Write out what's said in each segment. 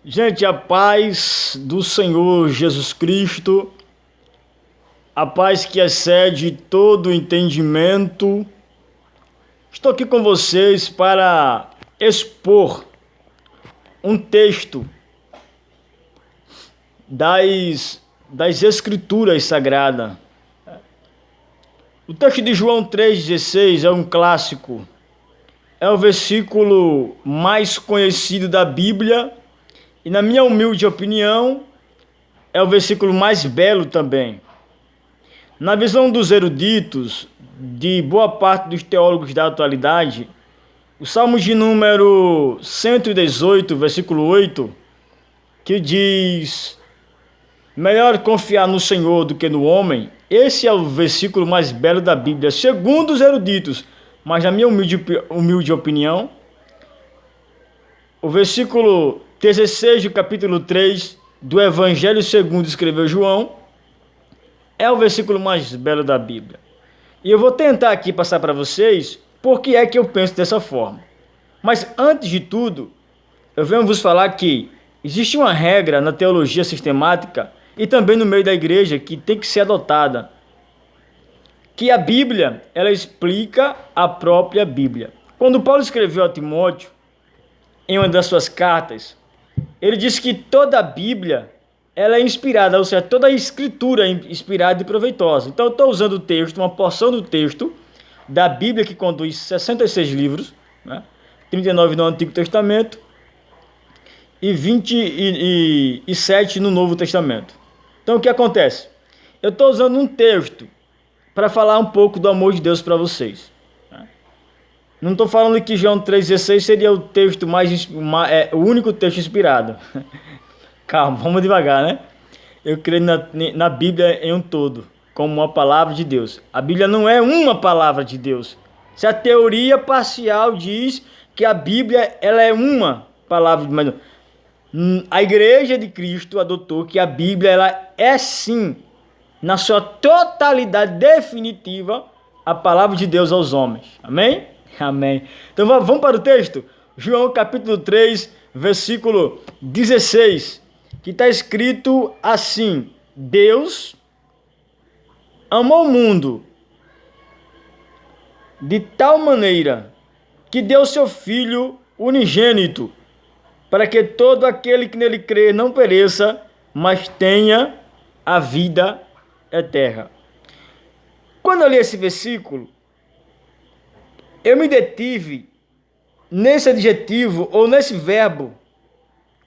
Gente, a paz do Senhor Jesus Cristo, a paz que excede todo entendimento. Estou aqui com vocês para expor um texto das Escrituras Sagradas. O texto de João 3,16 é um clássico, é o versículo mais conhecido da Bíblia e, na minha humilde opinião, é o versículo mais belo também. Na visão dos eruditos, de boa parte dos teólogos da atualidade, o Salmo de número 118, versículo 8, que diz: melhor confiar no Senhor do que no homem. Esse é o versículo mais belo da Bíblia, segundo os eruditos, mas na minha humilde opinião, o versículo 16 do capítulo 3 do Evangelho segundo escreveu João é o versículo mais belo da Bíblia. E eu vou tentar aqui passar para vocês por que é que eu penso dessa forma. Mas antes de tudo, eu venho vos falar que existe uma regra na teologia sistemática e também no meio da igreja que tem que ser adotada, que a Bíblia, ela explica a própria Bíblia. Quando Paulo escreveu a Timóteo, em uma das suas cartas, ele disse que toda a Bíblia, ela é inspirada, ou seja, toda a escritura é inspirada e proveitosa. Então eu estou usando o texto, uma porção do texto da Bíblia que conduz 66 livros, né? 39 no Antigo Testamento e 27 no Novo Testamento. Então o que acontece? Eu estou usando um texto para falar um pouco do amor de Deus para vocês. Não estou falando que João 3,16 seria o texto o único texto inspirado. Calma, vamos devagar, né? Eu creio na Bíblia em um todo, como uma palavra de Deus. A Bíblia não é uma palavra de Deus. Se a teoria parcial diz que a Bíblia ela é uma palavra, mas a Igreja de Cristo adotou que a Bíblia ela é sim, na sua totalidade definitiva, a palavra de Deus aos homens. Amém? Amém. Então vamos para o texto. João capítulo 3, versículo 16, que está escrito assim: Deus amou o mundo de tal maneira que deu seu Filho unigênito, para que todo aquele que nele crê não pereça, mas tenha a vida eterna. Quando eu li esse versículo, eu me detive nesse adjetivo ou nesse verbo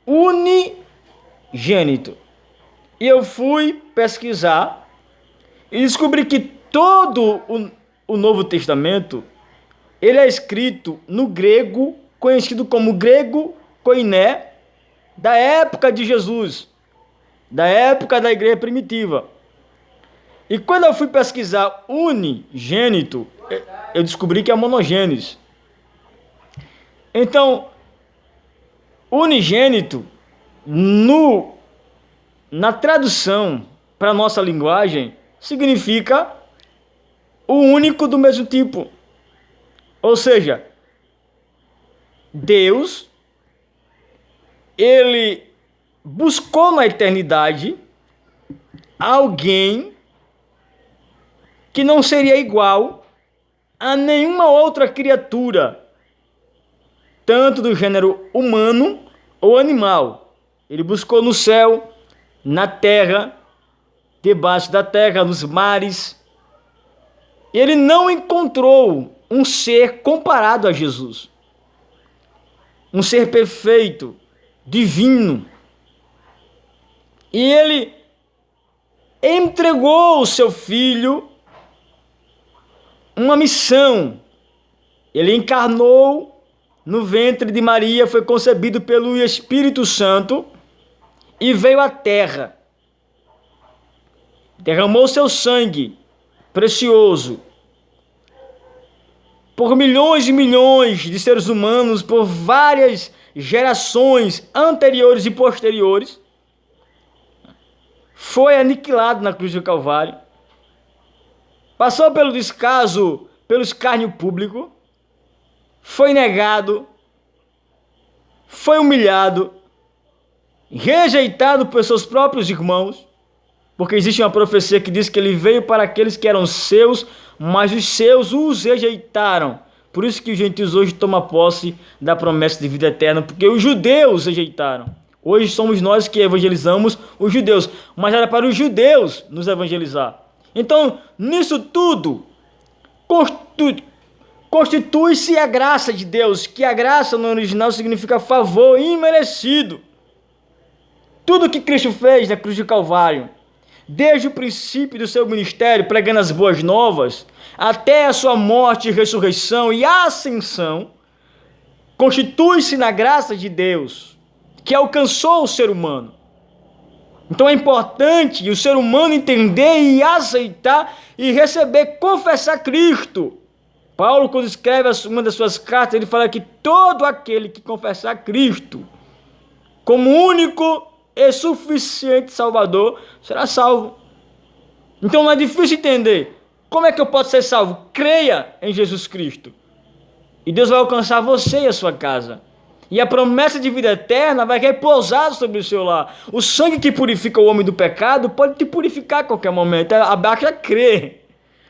unigênito. E eu fui pesquisar e descobri que todo o Novo Testamento ele é escrito no grego, conhecido como grego koiné, da época de Jesus, da época da igreja primitiva. E quando eu fui pesquisar unigênito, eu descobri que é monogênese. Então, unigênito, na tradução para a nossa linguagem, significa o único do mesmo tipo. Ou seja, Deus, ele buscou na eternidade alguém que não seria igual a nenhuma outra criatura, tanto do gênero humano ou animal. Ele buscou no céu, na terra, debaixo da terra, nos mares. Ele não encontrou um ser comparado a Jesus. Um ser perfeito, divino. E ele entregou o seu Filho uma missão. Ele encarnou no ventre de Maria, foi concebido pelo Espírito Santo e veio à terra. Derramou seu sangue precioso por milhões e milhões de seres humanos, por várias gerações anteriores e posteriores. Foi aniquilado na cruz do Calvário. Passou pelo descaso, pelo escárnio público, foi negado, foi humilhado, rejeitado por seus próprios irmãos, porque existe uma profecia que diz que ele veio para aqueles que eram seus, mas os seus os rejeitaram. Por isso que os gentios hoje tomam posse da promessa de vida eterna, porque os judeus rejeitaram. Hoje somos nós que evangelizamos os judeus, mas era para os judeus nos evangelizar. Então, nisso tudo, constitui-se a graça de Deus, que a graça no original significa favor imerecido. Tudo que Cristo fez na cruz do Calvário, desde o princípio do seu ministério, pregando as boas novas, até a sua morte, ressurreição e ascensão, constitui-se na graça de Deus, que alcançou o ser humano. Então é importante o ser humano entender e aceitar e receber, confessar Cristo. Paulo, quando escreve uma das suas cartas, ele fala que todo aquele que confessar Cristo como único e suficiente Salvador será salvo. Então não é difícil entender. Como é que eu posso ser salvo? Creia em Jesus Cristo. E Deus vai alcançar você e a sua casa. E a promessa de vida eterna vai repousar sobre o seu lar. O sangue que purifica o homem do pecado pode te purificar a qualquer momento. Basta crer.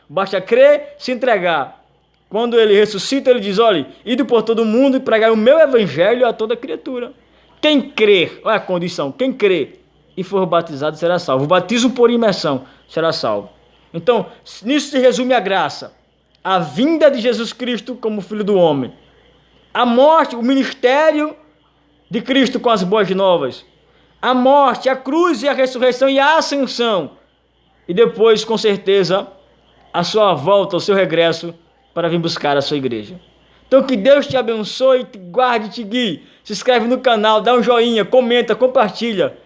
Basta crer, se entregar. Quando ele ressuscita, ele diz, olha, ide por todo mundo e pregai o meu evangelho a toda criatura. Quem crer, olha a condição, quem crer e for batizado será salvo. O batismo por imersão será salvo. Então, nisso se resume a graça. A vinda de Jesus Cristo como Filho do Homem. A morte, o ministério de Cristo com as boas novas. A morte, a cruz e a ressurreição e a ascensão. E depois, com certeza, a sua volta, o seu regresso para vir buscar a sua igreja. Então que Deus te abençoe, te guarde e te guie. Se inscreve no canal, dá um joinha, comenta, compartilha.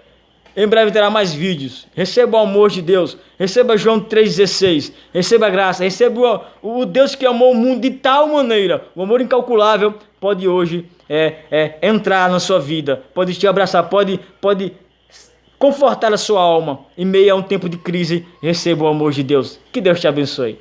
Em breve terá mais vídeos. Receba o amor de Deus. Receba João 3,16. Receba a graça. Receba o Deus que amou o mundo de tal maneira. O amor incalculável pode hoje entrar na sua vida. Pode te abraçar. Pode confortar a sua alma. Em meio a um tempo de crise, receba o amor de Deus. Que Deus te abençoe.